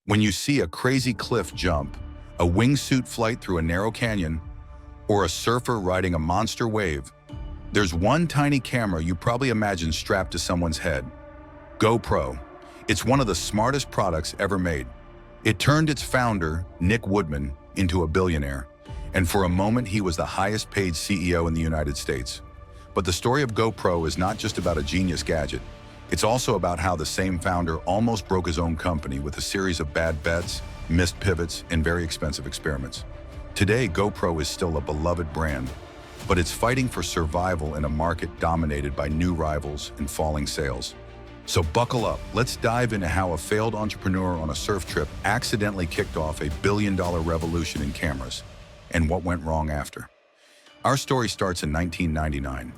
When you see a crazy cliff jump, a wingsuit flight through a narrow canyon, or a surfer riding a monster wave, there's one tiny camera you probably imagine strapped to someone's head. GoPro. It's one of the smartest products ever made. It turned its founder, Nick Woodman, into a billionaire, and for a moment he was the highest paid CEO in the United States. But the story of GoPro is not just about a genius gadget. It's also about how the same founder almost broke his own company with a series of bad bets, missed pivots, and very expensive experiments. Today, GoPro is still a beloved brand, but it's fighting for survival in a market dominated by new rivals and falling sales. So buckle up, let's dive into how a failed entrepreneur on a surf trip accidentally kicked off a billion-dollar revolution in cameras, and what went wrong after. Our story starts in 1999.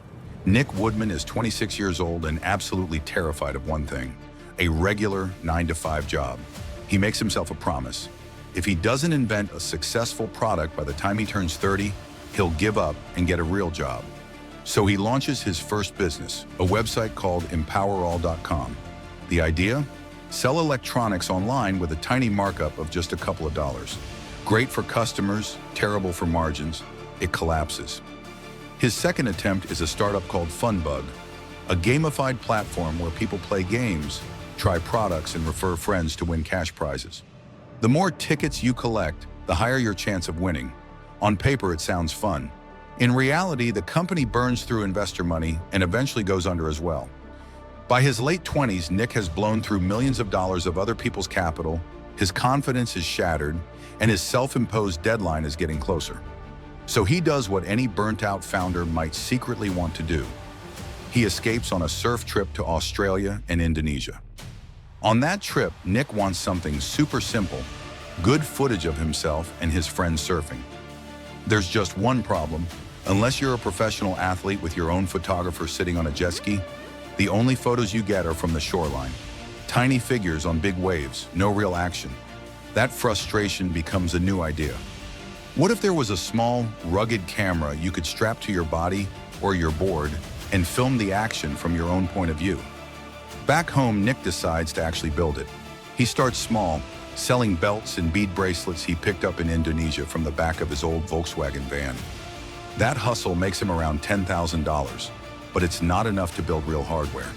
Nick Woodman is 26 years old and absolutely terrified of one thing: a regular 9-to-5 job. He makes himself a promise. If he doesn't invent a successful product by the time he turns 30, he'll give up and get a real job. So he launches his first business, a website called empowerall.com. The idea? Sell electronics online with a tiny markup of just a couple of dollars. Great for customers, terrible for margins. It collapses. His second attempt is a startup called Funbug, a gamified platform where people play games, try products, and refer friends to win cash prizes. The more tickets you collect, the higher your chance of winning. On paper, it sounds fun. In reality, the company burns through investor money and eventually goes under as well. By his late 20s, Nick has blown through millions of dollars of other people's capital, his confidence is shattered, and his self-imposed deadline is getting closer. So he does what any burnt-out founder might secretly want to do. He escapes on a surf trip to Australia and Indonesia. On that trip, Nick wants something super simple: good footage of himself and his friends surfing. There's just one problem. Unless you're a professional athlete with your own photographer sitting on a jet ski, the only photos you get are from the shoreline. Tiny figures on big waves, no real action. That frustration becomes a new idea. What if there was a small, rugged camera you could strap to your body or your board and film the action from your own point of view? Back home, Nick decides to actually build it. He starts small, selling belts and bead bracelets he picked up in Indonesia from the back of his old Volkswagen van. That hustle makes him around $10,000, but it's not enough to build real hardware.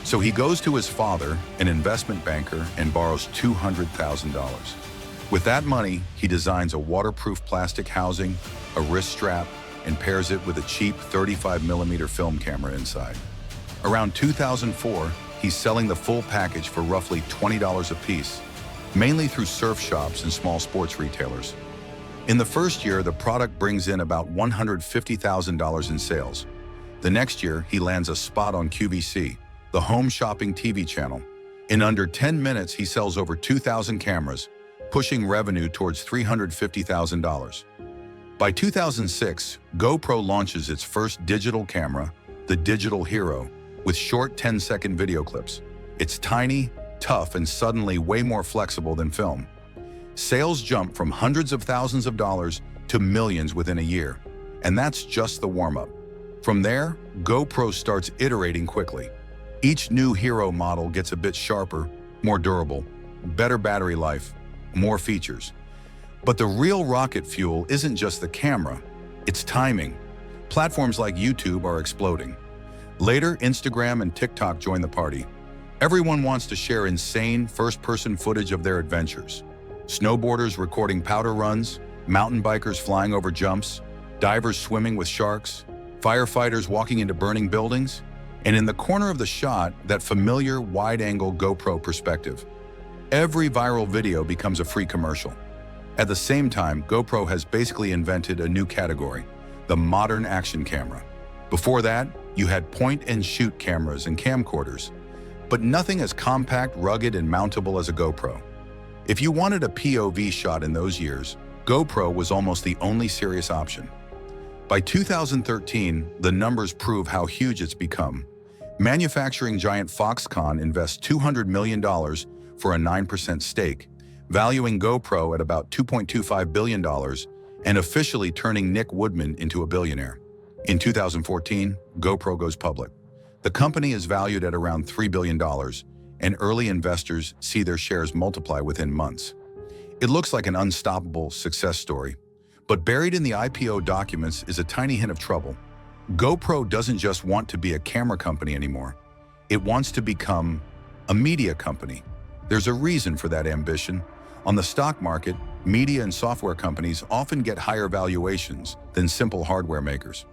So he goes to his father, an investment banker, and borrows $200,000. With that money, he designs a waterproof plastic housing, a wrist strap, and pairs it with a cheap 35mm film camera inside. Around 2004, he's selling the full package for roughly $20 a piece, mainly through surf shops and small sports retailers. In the first year, the product brings in about $150,000 in sales. The next year, he lands a spot on QVC, the home shopping TV channel. In under 10 minutes, he sells over 2,000 cameras, pushing revenue towards $350,000. By 2006, GoPro launches its first digital camera, the Digital Hero, with short 10-second video clips. It's tiny, tough, and suddenly way more flexible than film. Sales jump from hundreds of thousands of dollars to millions within a year, and that's just the warm-up. From there, GoPro starts iterating quickly. Each new Hero model gets a bit sharper, more durable, better battery life, more features. But the real rocket fuel isn't just the camera, it's timing. Platforms like YouTube are exploding. Later, Instagram and TikTok join the party. Everyone wants to share insane first-person footage of their adventures. Snowboarders recording powder runs, mountain bikers flying over jumps, divers swimming with sharks, firefighters walking into burning buildings, and in the corner of the shot, that familiar wide-angle GoPro perspective. Every viral video becomes a free commercial. At the same time, GoPro has basically invented a new category, the modern action camera. Before that, you had point-and-shoot cameras and camcorders, but nothing as compact, rugged, and mountable as a GoPro. If you wanted a POV shot in those years, GoPro was almost the only serious option. By 2013, the numbers prove how huge it's become. Manufacturing giant Foxconn invests $200 million for a 9% stake, valuing GoPro at about $2.25 billion and officially turning Nick Woodman into a billionaire. In 2014, GoPro goes public. The company is valued at around $3 billion, and early investors see their shares multiply within months. It looks like an unstoppable success story, but buried in the IPO documents is a tiny hint of trouble. GoPro doesn't just want to be a camera company anymore. It wants to become a media company. There's a reason for that ambition. On the stock market, media and software companies often get higher valuations than simple hardware makers.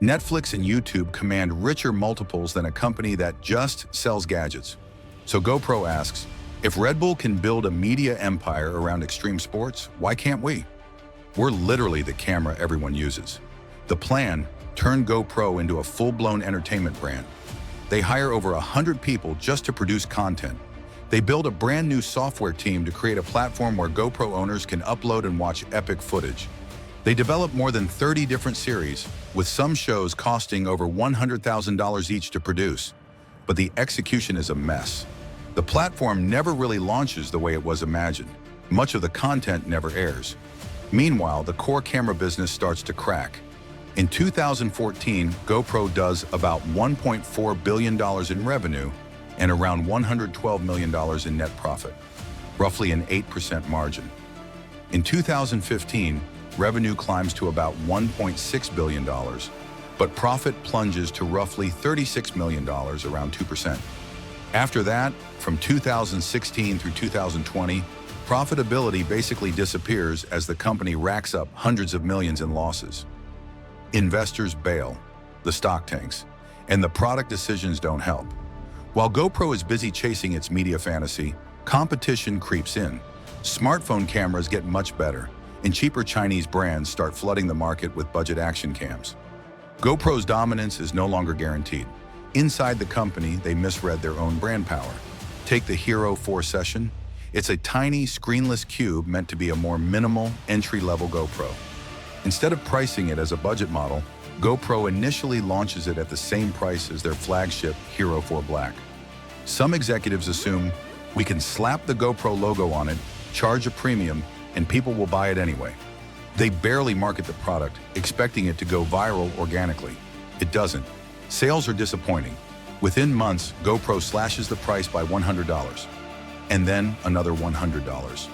Netflix and YouTube command richer multiples than a company that just sells gadgets. So GoPro asks, if Red Bull can build a media empire around extreme sports, why can't we? We're literally the camera everyone uses. The plan: turn GoPro into a full-blown entertainment brand. They hire over 100 people just to produce content. They build a brand new software team to create a platform where GoPro owners can upload and watch epic footage. They develop more than 30 different series, with some shows costing over $100,000 each to produce. But the execution is a mess. The platform never really launches the way it was imagined. Much of the content never airs. Meanwhile, the core camera business starts to crack. In 2014, GoPro does about $1.4 billion in revenue and around $112 million in net profit, roughly an 8% margin. In 2015, revenue climbs to about $1.6 billion, but profit plunges to roughly $36 million, around 2%. After that, from 2016 through 2020, profitability basically disappears as the company racks up hundreds of millions in losses. Investors bail, the stock tanks, and the product decisions don't help. While GoPro is busy chasing its media fantasy, competition creeps in. Smartphone cameras get much better, and cheaper Chinese brands start flooding the market with budget action cams. GoPro's dominance is no longer guaranteed. Inside the company, they misread their own brand power. Take the Hero 4 Session. It's a tiny, screenless cube meant to be a more minimal, entry-level GoPro. Instead of pricing it as a budget model, GoPro initially launches it at the same price as their flagship Hero 4 Black. Some executives assume we can slap the GoPro logo on it, charge a premium, and people will buy it anyway. They barely market the product, expecting it to go viral organically. It doesn't. Sales are disappointing. Within months, GoPro slashes the price by $100, and then another $100.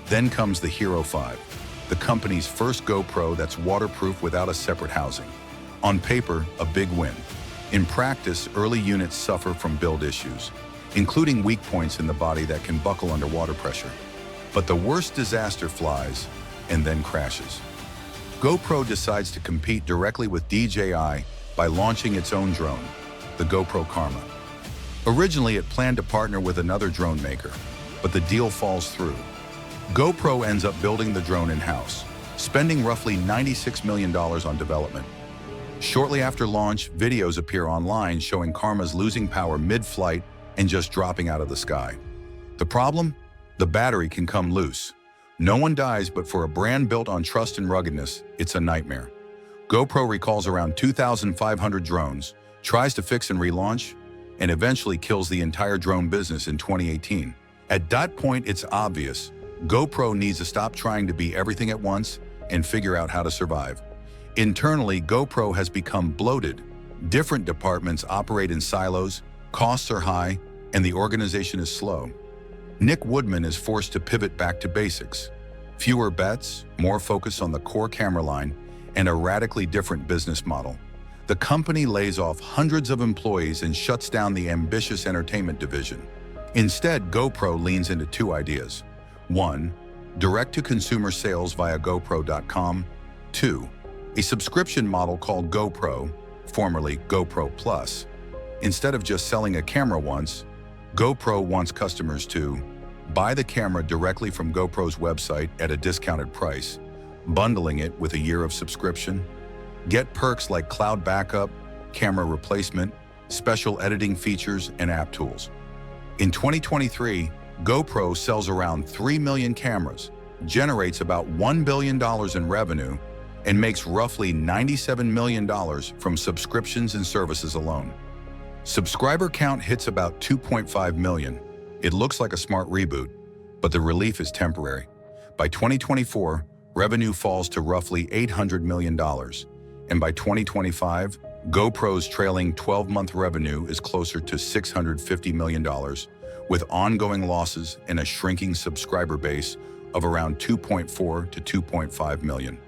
Then comes the Hero 5, the company's first GoPro that's waterproof without a separate housing. On paper, a big win. In practice, early units suffer from build issues, including weak points in the body that can buckle under water pressure. But the worst disaster flies and then crashes. GoPro decides to compete directly with DJI by launching its own drone, the GoPro Karma. Originally, it planned to partner with another drone maker, but the deal falls through. GoPro ends up building the drone in-house, spending roughly $96 million on development. Shortly after launch, videos appear online showing Karma's losing power mid-flight and just dropping out of the sky. The problem? The battery can come loose. No one dies, but for a brand built on trust and ruggedness, it's a nightmare. GoPro recalls around 2,500 drones, tries to fix and relaunch, and eventually kills the entire drone business in 2018. At that point, it's obvious. GoPro needs to stop trying to be everything at once and figure out how to survive. Internally, GoPro has become bloated. Different departments operate in silos, costs are high, and the organization is slow. Nick Woodman is forced to pivot back to basics. Fewer bets, more focus on the core camera line, and a radically different business model. The company lays off hundreds of employees and shuts down the ambitious entertainment division. Instead, GoPro leans into two ideas. 1. Direct-to-consumer sales via GoPro.com. 2. A subscription model called GoPro, formerly GoPro Plus. Instead of just selling a camera once, GoPro wants customers to buy the camera directly from GoPro's website at a discounted price, bundling it with a year of subscription, get perks like cloud backup, camera replacement, special editing features, and app tools. In 2023, GoPro sells around 3 million cameras, generates about $1 billion in revenue, and makes roughly $97 million from subscriptions and services alone. Subscriber count hits about 2.5 million. It looks like a smart reboot, but the relief is temporary. By 2024, revenue falls to roughly $800 million, and by 2025, GoPro's trailing 12-month revenue is closer to $650 million, With ongoing losses and a shrinking subscriber base of around 2.4 to 2.5 million.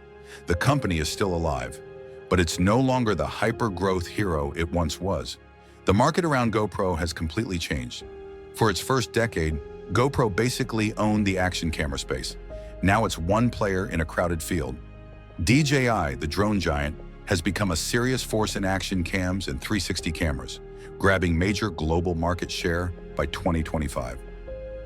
The company is still alive, but it's no longer the hyper-growth hero it once was. The market around GoPro has completely changed. For its first decade, GoPro basically owned the action camera space. Now it's one player in a crowded field. DJI, the drone giant, has become a serious force in action cams and 360 cameras, grabbing major global market share by 2025.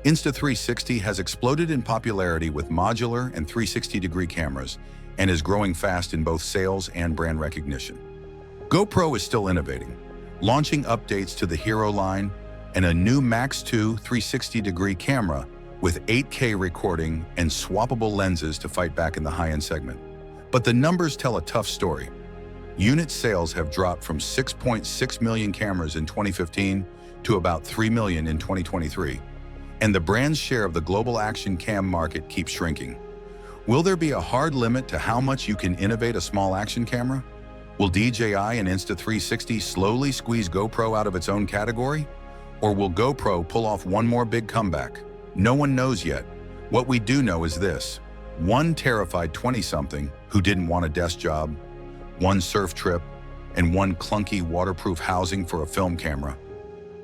Insta360 has exploded in popularity with modular and 360-degree cameras and is growing fast in both sales and brand recognition. GoPro is still innovating, launching updates to the Hero line and a new Max 2 360-degree camera with 8K recording and swappable lenses to fight back in the high-end segment. But the numbers tell a tough story. Unit sales have dropped from 6.6 million cameras in 2015 to about 3 million in 2023, and the brand's share of the global action cam market keeps shrinking. Will there be a hard limit to how much you can innovate a small action camera? Will DJI and Insta360 slowly squeeze GoPro out of its own category? Or will GoPro pull off one more big comeback? No one knows yet. What we do know is this: one terrified 20-something who didn't want a desk job, one surf trip, and one clunky waterproof housing for a film camera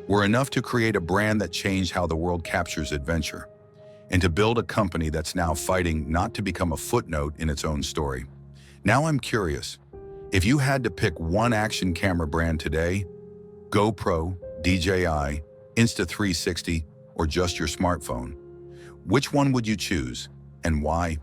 were enough to create a brand that changed how the world captures adventure, and to build a company that's now fighting not to become a footnote in its own story. Now I'm curious, if you had to pick one action camera brand today, GoPro, DJI, Insta360, or just your smartphone, which one would you choose and why?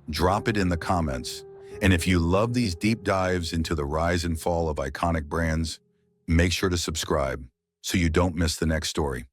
Drop it in the comments. And if you love these deep dives into the rise and fall of iconic brands, make sure to subscribe so you don't miss the next story.